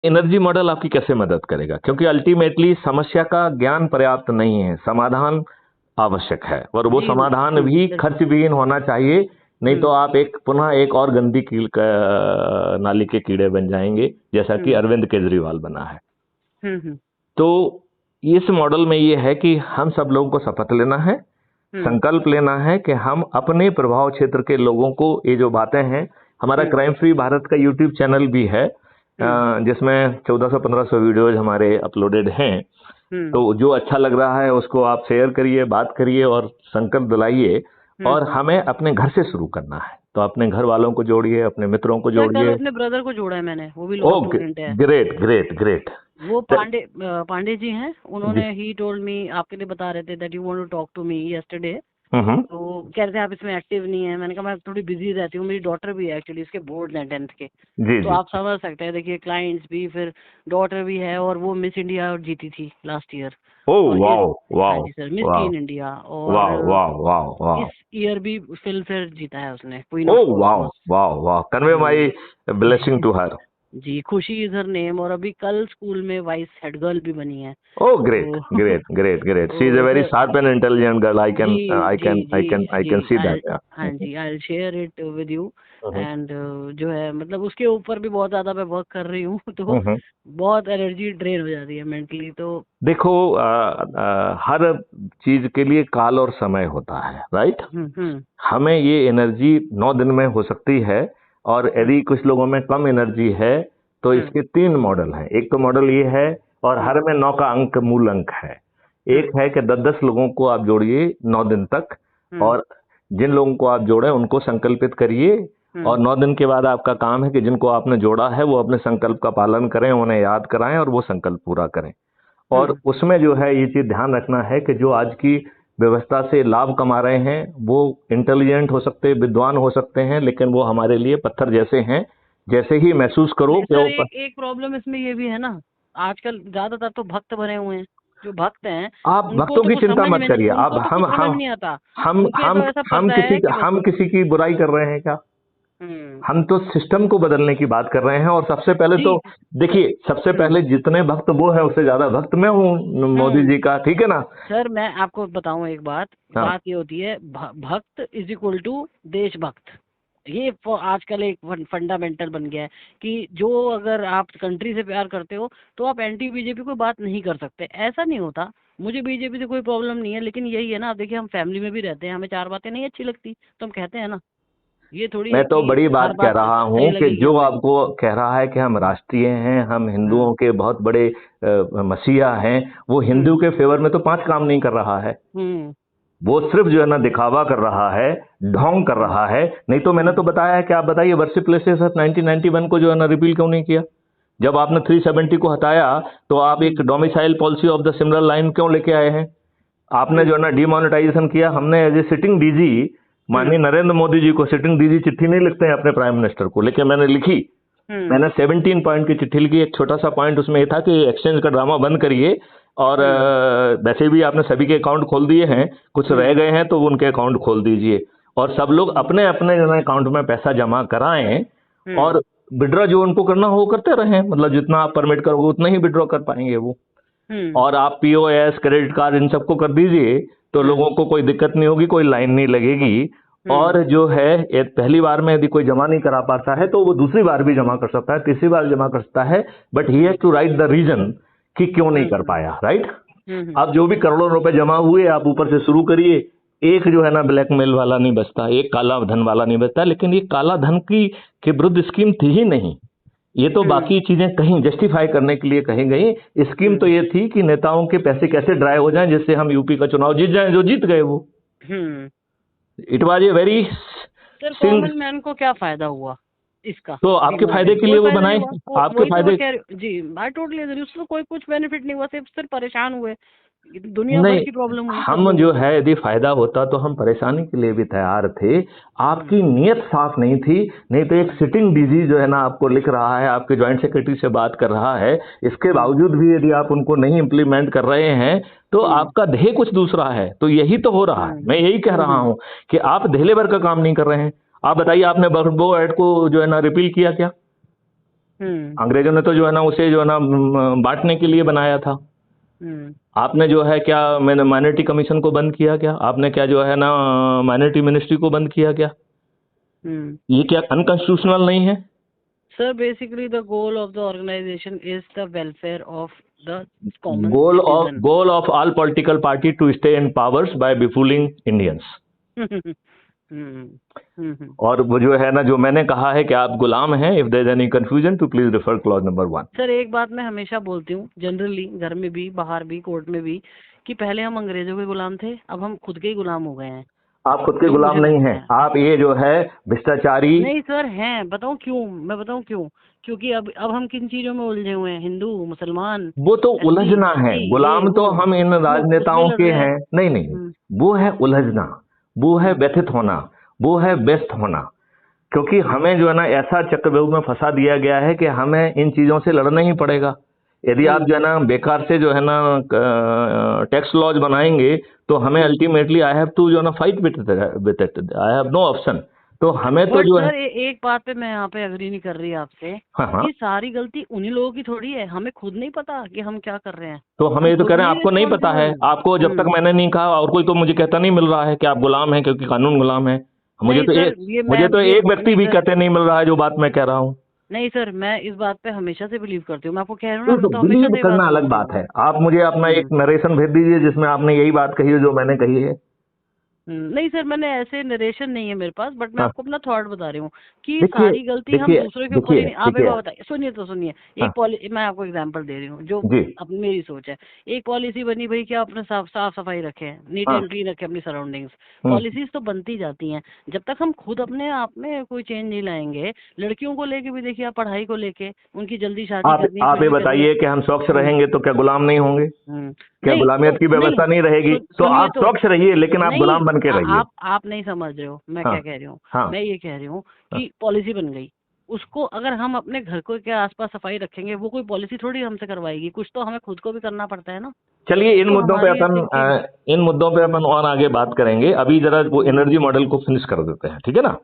Energy model आपकी कैसे मदद करेगा, क्योंकि अल्टीमेटली समस्या का ज्ञान पर्याप्त नहीं है, समाधान आवश्यक है, और वो जी समाधान भी बिल्कुल। खर्च विहीन होना चाहिए। नहीं तो आप एक पुनः एक और गंदी नाली के कीड़े बन जाएंगे, जैसा कि हम्म अरविंद केजरीवाल बना है। हम्म तो इस मॉडल में ये है कि हम सब लोगों को शपथ लेना है, हम्म संकल्प लेना है कि हम अपने प्रभाव क्षेत्र के लोगों को ये जो बातें हैं, हमारा हम्म क्राइम फ्री भारत का यूट्यूब चैनल भी है, हम्म जिसमें 1400-1500 वीडियोज हमारे अपलोडेड हैं। हम्म तो जो अच्छा लग रहा है उसको आप शेयर करिए, बात करिए और संकल्प दिलाइए। और हम्म। हमें अपने घर से शुरू करना है, तो अपने घर वालों को जोड़िए, अपने मित्रों को सर कल जोड़िए। अपने ब्रदर को जोड़ा है मैंने, वो भी लॉ ओ स्टूडेंट है। Great great great. वो पांडे जी हैं, जी। उन्होंने ही टोल्ड मी, आपके लिए बता रहे थे that you want to talk to me yesterday. Hmm. तो कह रहे थे आप इसमें एक्टिव नहीं है। मैंने कहा मैं थोड़ी बिजी रहती हूँ, मेरी डॉटर भी है एक्चुअली, इसके बोर्ड हैं 10th के। जी तो जी। आप समझ सकते हैं, देखिए क्लाइंट्स भी, फिर डॉटर भी है, और वो मिस इंडिया जीती थी लास्ट ईयर। ओ और वाओ हाँ वाओ जी sir, miss wow teen India. और वाओ वाओ वाओ वाओ। इस ईयर भी फिल्म फेयर जीता है उसने, क्वीन ओ of wow cosmos. Wow wow, कन्वे जी। My blessing to her. जी, खुशी इज हर नेम, और अभी कल स्कूल में वाइस हेड गर्ल भी बनी है। ओ ग्रेट तो great great great, she is a तो very sir, sharp and intelligent girl, I can जी आई जी कैन आई जी कैन आई जी, कैन सी आई, दैट। हाँ जी, I will share it with you. And जो है मतलब उसके ऊपर भी बहुत ज्यादा मैं वर्क कर रही हूँ तो बहुत एनर्जी ड्रेन हो जाती है मेंटली तो। देखो, हर चीज के लिए काल और समय होता है, राइट। हम्म। हमें ये एनर्जी 9 दिन में हो सकती है, और हम्म यदि कुछ लोगों में कम एनर्जी है तो हम्म इसके 3 मॉडल हैं। एक तो मॉडल ये है, और हम्म हर में 9 का अंक मूल अंक है। एक हम्म है कि 10-10 लोगों को आप जोड़िए 9 दिन तक, हम्म और जिन लोगों को आप जोड़े उनको संकल्पित करिए। और हम्म 9 दिन के बाद आपका काम है कि जिनको आपने जोड़ा है वो अपने संकल्प का पालन करें, उन्हें याद कराएं और वो संकल्प पूरा करें। और हम्म। उसमें जो है ये चीज ध्यान रखना है कि जो आज की व्यवस्था से लाभ कमा रहे हैं वो इंटेलिजेंट हो सकते हैं, विद्वान हो सकते हैं, लेकिन वो हमारे लिए पत्थर जैसे हैं। जैसे ही महसूस करो नहीं कि सर, वो एक एक प्रॉब्लम इसमें ये भी है ना, आजकल ज्यादातर तो भक्त बने हुए हैं। जो भक्त हैं आप उनको भक्तों तो की कुछ चिंता समझ मत में नहीं, करिए। अब उनको तो कुछ समझ नहीं आता। हम उनके हम तो ऐसा हम पड़ता किसी है कि बस। हम किसी की बुराई कर रहे हैं क्या? हम्म। हम तो सिस्टम को बदलने की बात कर रहे हैं। और सबसे पहले जी। तो देखिए, सबसे हम्म पहले जितने भक्त वो है उससे ज्यादा भक्त मैं हूँ मोदी हम्म। जी का, ठीक है ना। सर मैं आपको बताऊं एक बात, हाँ। बात ये होती है, भक्त इज इक्वल टू देशभक्त। ये आजकल एक फंडामेंटल बन गया है कि जो अगर आप कंट्री से प्यार करते हो तो आप एंटी बीजेपी कोई बात नहीं कर सकते। ऐसा नहीं होता, मुझे बीजेपी से कोई प्रॉब्लम नहीं है, लेकिन यही है ना, आप देखिए हम फैमिली में भी रहते हैं, हमें 4 बातें नहीं अच्छी लगती तो हम कहते हैं ना। ये थोड़ी मैं है तो कि बड़ी बात हर कह बात रहा सही हूँ कि लगेगी जो हमें। आपको कह रहा है कि हम राष्ट्रीय हैं, हम हम्म हिंदुओं के बहुत बड़े मसीहा हैं, वो हम्म हिंदू के फेवर में तो 5 काम नहीं कर रहा है। हम्म वो सिर्फ जो है ना दिखावा कर रहा है, ढोंग कर हम्म रहा है। नहीं तो मैंने हम्म तो बताया है कि आप बताइए वर्शिप प्लेसेस 1991 को जो है ना रिपील क्यों नहीं किया? जब आपने 370 को हटाया तो आप एक hmm domicile policy of the similar line क्यों लेके आए हैं? आपने जो है हम्म ना डिमोनेटाइजेशन किया। हमने एज ए सिटिंग डीजी माननीय हम्म नरेंद्र मोदी जी को, सिटिंग डीजी चिट्ठी नहीं लिखते हैं अपने प्राइम मिनिस्टर को, लेकिन मैंने लिखी। हम्म मैंने 17 पॉइंट की चिट्ठी लिखी। एक छोटा सा पॉइंट उसमें ये था कि एक्सचेंज का ड्रामा बंद करिए, और हम्म वैसे भी आपने सभी के अकाउंट खोल दिए हैं, कुछ रह हम्म गए हैं तो उनके अकाउंट खोल दीजिए, और सब लोग अपने अपने जो है अकाउंट में पैसा जमा कराएं, हम्म और विड्रॉ जो उनको करना हो वो करते रहें। मतलब जितना आप परमिट करोगे उतना ही विड्रॉ कर पाएंगे वो। हम्म और आप पीओएस, क्रेडिट कार्ड इन सबको कर दीजिए तो हम्म लोगों को कोई दिक्कत नहीं होगी, कोई लाइन नहीं लगेगी। हम्म और जो है पहली बार में यदि कोई जमा नहीं करा पाता है तो वो दूसरी बार भी जमा कर सकता है, तीसरी बार जमा कर सकता है, but he has to write the reason कि क्यों नहीं कर हम्म पाया, राइट। हम्म अब जो भी करोड़ों रुपए जमा हुए आप ऊपर से शुरू करिए। एक जो है ना ब्लैकमेल वाला नहीं बचता, एक काला धन वाला नहीं बचता, लेकिन ये काला धन की के विरुद्ध स्कीम थी ही नहीं। ये तो हम्म बाकी चीजें कहीं जस्टिफाई करने के लिए कही गई। स्कीम तो हम्म ये थी कि नेताओं के पैसे कैसे ड्राई हो जाएं जिससे हम यूपी का चुनाव जीत जाएं, जो जीत गए वो। Hmm. It was a very sir sing. Common man को क्या फायदा हुआ इसका? तो आपके फायदे डिमोनेटाइज के लिए कोई वो फायदा नहीं बनाए, हुआ, आपके वही तो मैं फायदे। कह रही हूँ जी। आई टोटली एग्री, उससे कोई कुछ बेनिफिट नहीं हुआ, सिर्फ परेशान हुए, दुनिया भर नहीं, की प्रॉब्लम हुई सब हम लोगों जो को। है यदि फायदा होता तो हम परेशानी के लिए भी तैयार थे। हम्म आपकी नीयत साफ नहीं थी। नहीं तो एक हम्म सिटिंग डीजी जो है ना आपको लिख रहा है, आपके ज्वाइंट सेक्रेटरी से बात कर रहा है, इसके हम्म बावजूद भी यदि आप उनको नहीं इंप्लीमेंट कर रहे हैं तो हम्म आपका ध्येय कुछ दूसरा है। तो यही तो हो रहा है, हम्म मैं यही कह रहा हम्म हूं कि आप ध्येय भर का काम नहीं कर रहे हैं। आप बताइए, आपने बर्डबो एक्ट को जो है ना रिपील किया क्या? अंग्रेजों ने तो जो है ना उसे जो है ना बांटने के लिए बनाया था। आपने जो है क्या मैंने माइनॉरिटी कमीशन को बंद किया क्या? आपने क्या जो है ना माइनॉरिटी मिनिस्ट्री को बंद किया क्या? ये क्या अनकॉन्स्टिट्यूशनल नहीं है? Sir, basically the goal of the organization is the welfare of the common citizen. Goal of all political party to stay in powers by befooling Indians. और वो जो है ना जो मैंने कहा है कि आप गुलाम हैं, if there is any confusion to please refer clause number 1। Sir एक बात मैं हमेशा बोलती हूँ, जनरली घर में भी, बाहर भी, कोर्ट में भी, कि पहले हम अंग्रेजों के गुलाम थे, अब हम खुद के ही गुलाम हो गए हैं। आप खुद के गुलाम नहीं हैं, आप ये जो है भ्रष्टाचारी। नहीं सर हैं, बताऊं क्यों? मैं बताऊं क्यों? क्योंकि अब हम किन चीजों में उलझे हुए हैं? हिंदू, मुसलमान, वो तो उलझना है। गुलाम तो हम इन राजनेताओं के हैं। नहीं, वो है उलझना, वो है व्यथित होना, वो है व्यस्त होना। क्योंकि हमें जो है ना ऐसा चक्रव्यूह में फंसा दिया गया है कि हमें इन चीजों से लड़ना ही पड़ेगा। यदि आप जो है ना बेकार से जो है ना टैक्स लॉज बनाएंगे तो हमें अल्टीमेटली आई हैव टू जो है ना fight with it, I have no option. तो हमें तो जो है एक बात पे मैं यहाँ पे एग्री नहीं कर रही आपसे। कि सारी गलती उन्हीं लोगों की थोड़ी है, हमें खुद नहीं पता कि हम क्या कर रहे हैं। तो हमें ये तो कह रहे हैं आपको नहीं पता है। आपको जब तक मैंने नहीं कहा और कोई तो मुझे कहता नहीं मिल रहा है कि आप गुलाम हैं, क्योंकि कानून गुलाम है। मुझे तो एक व्यक्ति भी कहते नहीं मिल रहा है जो बात मैं कह रहा हूँ। नहीं सर, मैं इस बात पे हमेशा से बिलीव करती हूँ। मैं आपको कह रहा हूँ ना, बिलीव करना अलग बात है। आप मुझे अपना एक नरेशन भेज दीजिए जिसमें आपने यही बात कही है जो मैंने कही है। नहीं सर, मैंने ऐसे नरेशन नहीं है मेरे पास, बट मैं आपको अपना थॉट बता रही हूँ कि सारी गलती हम दूसरों के ऊपर ही नहीं। आप एक बात बताइए, सुनिए। एक पॉलिसी मैं आपको एग्जांपल दे रही हूँ जो अपनी मेरी सोच है। एक पॉलिसी बनी भाई कि अपने साफ सफाई रखें, नीट एंड क्लीन रखें अपनी सराउंडिंग्स। पॉलिसीज तो बनती जाती हैं। जब तक हम खुद अपने आप में कोई चेंज नहीं लाएंगे, लड़कियों को लेके भी देखिए आप, पढ़ाई को लेके उनकी जल्दी शादी करनी। आप ये बताइए कि हम स्वच्छ रहेंगे तो क्या गुलाम नहीं होंगे? क्या गुलामियत की व्यवस्था नहीं रहेगी? तो आप स्वच्छ रहिए लेकिन आप गुलाम बन के रहिए। आप नहीं समझ रहे हो मैं क्या कह रही हूँ। मैं ये कह रही हूँ कि पॉलिसी बन गई, उसको अगर हम अपने घर को के आसपास सफाई रखेंगे, वो कोई पॉलिसी थोड़ी हमसे करवाएगी। कुछ तो हमें खुद को भी करना पड़ता है ना। चलिए इन मुद्दों पे अपन और आगे बात करेंगे। अभी जरा वो एनर्जी मॉडल को फिनिश कर देते हैं, ठीक है ना?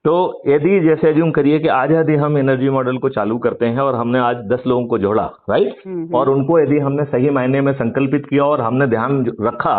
तो यदि जैसे एज्यूम करिए कि आज यदि हम एनर्जी मॉडल को चालू करते हैं और हमने आज 10 लोगों को जोड़ा, राइट, और उनको यदि हमने सही मायने में संकल्पित किया और हमने ध्यान रखा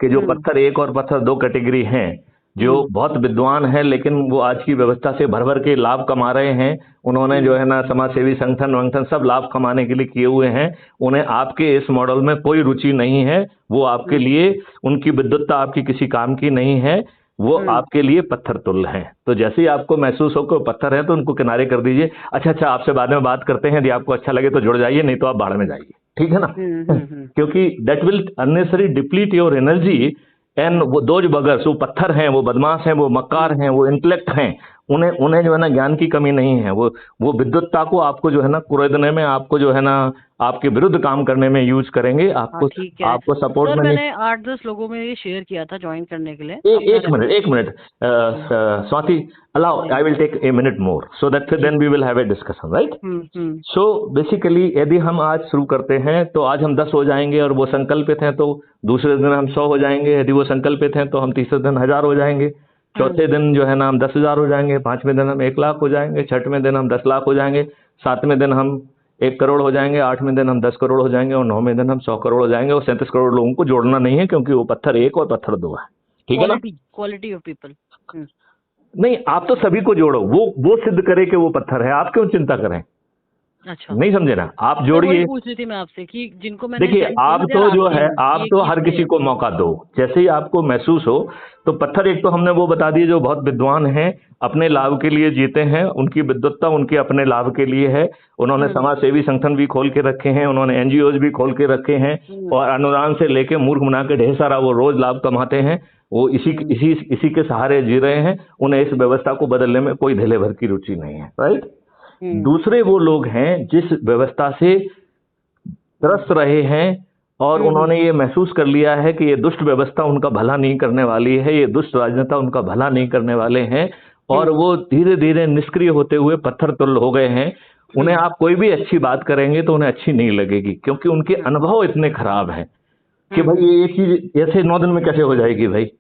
कि जो पत्थर 1 और पत्थर 2 कैटेगरी हैं, जो बहुत विद्वान है लेकिन वो आज की व्यवस्था से भर भर के लाभ कमा रहे हैं, उन्होंने जो है ना समाज सेवी संगठन सब लाभ कमाने के लिए किए हुए हैं, उन्हें आपके इस मॉडल में कोई रुचि नहीं है। वो आपके लिए, उनकी विद्वत्ता आपकी किसी काम की नहीं है, वो आपके लिए पत्थर तुल्य हैं। तो जैसे ही आपको महसूस हो कि पत्थर है तो उनको किनारे कर दीजिए। अच्छा, आपसे बाद में बात करते हैं, यदि आपको अच्छा लगे तो जुड़ जाइए, नहीं तो आप बाढ़ में जाइए, ठीक है ना? क्योंकि that will unnecessary deplete your energy. And वो दोज बगर्स, वो पत्थर हैं, वो बदमाश हैं, वो मक्कार हैं, वो इंटेलेक्ट हैं, उन्हें जो है ना ज्ञान की कमी नहीं है। वो विद्वत्ता को आपको जो है ना कुरेदने में, आपको जो है ना आपके विरुद्ध काम करने में यूज करेंगे। आपको सपोर्ट में मैंने 8-10 लोगों में ये शेयर किया था ज्वाइन करने के लिए। एक minute Swati, allow, I will take a minute more so that then we will have a discussion, right? So basically यदि हम आज शुरू करते हैं तो आज हम 10 हो जाएंगे और वो संकल्पित हैं तो दूसरे दिन हम 100 हो जाएंगे। यदि वो संकल्पित हैं तो हम तीसरे दिन 1000 हो जाएंगे, चौथे दिन जो है ना हम 10,000 हो जाएंगे, 5वें दिन हम 1 लाख हो जाएंगे, 6वें दिन हम 10 लाख हो जाएंगे, 7वें दिन हम 1 करोड़ हो जाएंगे, 8वें दिन हम 10 करोड़ हो जाएंगे और 9वें दिन हम 100 करोड़ हो जाएंगे। और 37 करोड़ लोगों को जोड़ना नहीं है क्योंकि वो पत्थर 1 और पत्थर 2 है, ठीक है ना? क्वालिटी ऑफ पीपल नहीं, आप तो सभी को जोड़ो, वो सिद्ध करे कि वो पत्थर है, आप क्यों चिंता करें? अच्छा, नहीं समझे ना? आप जोड़िए। पूछ रही थी मैं आपसे कि जिनको मैंने देखिए, आप तो जो है आप तो हर किसी को मौका दो, जैसे ही आपको महसूस हो। तो पत्थर 1 तो हमने वो बता दिए जो बहुत विद्वान हैं, अपने लाभ के लिए जीते हैं, उनकी विद्वत्ता उनके अपने लाभ के लिए है। उन्होंने समाज सेवी संगठन भी खोल के रखे हैं, उन्होंने एनजीओज भी खोल के रखे हैं और अनुदान से लेके मूर्ख बना के ढेर सारा वो रोज लाभ कमाते हैं। वो इसी के सहारे जी रहे हैं। उन्हें इस व्यवस्था को बदलने में कोई ढेले भर की रुचि नहीं है, राइट? दूसरे वो लोग हैं जिस व्यवस्था से त्रस्त रहे हैं और उन्होंने ये महसूस कर लिया है कि ये दुष्ट व्यवस्था उनका भला नहीं करने वाली है, ये दुष्ट राजनेता उनका भला नहीं करने वाले हैं, और वो धीरे धीरे निष्क्रिय होते हुए पत्थर तुल्य हो गए हैं। उन्हें आप कोई भी अच्छी बात करेंगे तो उन्हें अच्छी नहीं लगेगी, क्योंकि उनके अनुभव इतने खराब हैं कि भाई ये चीज ऐसे 9 दिन में कैसे हो जाएगी भाई?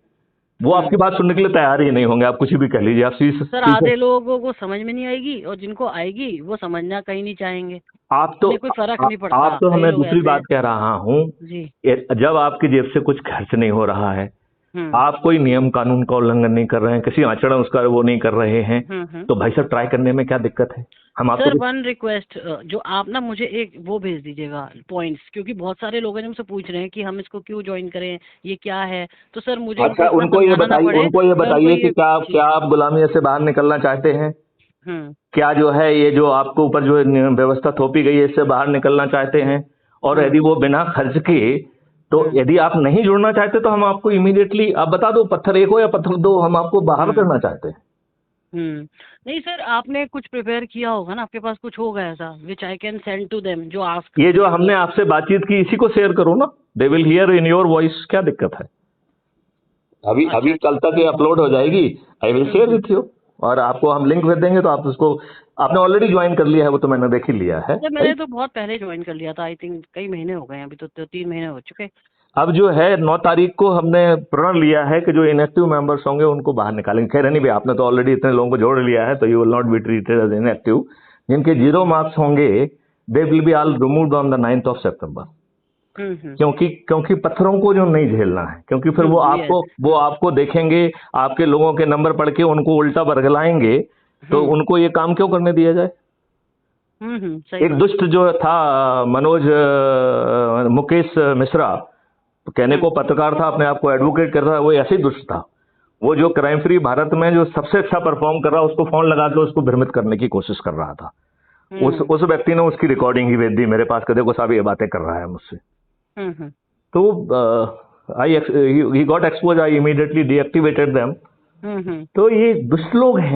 वो आपकी बात सुनने के लिए तैयार ही नहीं होंगे, आप कुछ भी कह लीजिए, आप सर आधे लोगों को समझ में नहीं आएगी और जिनको आएगी वो समझना कहीं नहीं चाहेंगे। आप तो उन्हें कोई फर्क नहीं पड़ता। आप तो कई हमें लोग दूसरी ऐसे बात हैं। कह रहा हूँ, जी। जब आपकी जेब से कुछ खर्च नहीं हो रहा है, हम्म आप कोई नियम कानून का उल्लंघन नहीं कर रहे हैं, किसी आचरण उसका वो नहीं कर रहे हैं, हम्म। तो भाई साहब ट्राई करने में क्या दिक्कत है? हम आपको सर वन रिक्वेस्ट, जो आप ना मुझे एक वो भेज दीजिएगा पॉइंट्स, क्योंकि बहुत सारे लोग हैं जो मुझसे पूछ रहे हैं कि हम इसको क्यों ज्वाइन करें, ये क्या है। तो सर मुझे अच्छा, इतना समझाना ना पड़े, उनको ये मैं उनको बताइए कि ये। जी। क्या आप गुलामी से बाहर निकलना चाहते हैं? हम्म क्या जो है ये जो आपको ऊपर जो व्यवस्था थोपी गई है इससे बाहर निकलना चाहते हैं? और यदि वो बिना खर्च के, तो यदि आप नहीं जुड़ना चाहते तो हम आपको इमीडिएटली आप बता दो, पत्थर एक हो या पत्थर दो, हम आपको बाहर करना चाहते हैं। नहीं सर, आपने कुछ प्रिपेयर किया होगा ना, आपके पास कुछ होगा ऐसा which I can send to them, जो आस्क। ये जो हमने आपसे बातचीत की इसी को शेयर करो ना, they will here in your voice, क्या दिक्कत है? अभी अच्छा, अभी कल तक ये अपलोड हो जाएगी, आई विल शेयर विथ यू, और आपको हम लिंक भेज देंगे, तो आप उसको, आपने ऑलरेडी ज्वाइन कर लिया है वो तो मैंने देख ही लिया है। सर मैंने तो बहुत पहले ज्वाइन कर लिया था, आई थिंक कई महीने हो गए हैं, अभी तो 3 महीने हो चुके। अब जो है 9 तारीख को हमने प्रण लिया है कि जो इनएक्टिव मेंबर्स होंगे उनको बाहर निकालेंगे। खैर नहीं भाई, आपने तो ऑलरेडी इतने लोगों को जोड़ लिया है, तो you will not be treated as inactive. जिनके 0 मार्क्स होंगे they will be all removed on the 9th of September। क्योंकि पत्थरों को जो नहीं झेलना है, क्योंकि फिर वो आपको देखेंगे, आपके लोगों के नंबर पढ़ के उनको उल्टा बरगलाएंगे, तो उनको ये काम क्यों करने दिया जाए? सही एक बात। दुष्ट जो था मनोज मुकेश मिश्रा, तो कहने को पत्रकार था, अपने आप को एडवोकेट कर रहा है, वो ऐसे ही दुष्ट था। वो जो क्राइम फ्री भारत में जो सबसे अच्छा परफॉर्म कर रहा है उसको फोन लगा के उसको भ्रमित करने की कोशिश कर रहा था। उस व्यक्ति ने उसकी रिकॉर्डिंग ही भेज दी मेरे पास, कदे को साहब ये बातें कर रहा है मुझसे। तो he got expose, I immediately deactivated them. तो ये दुष्ट लोग हैं।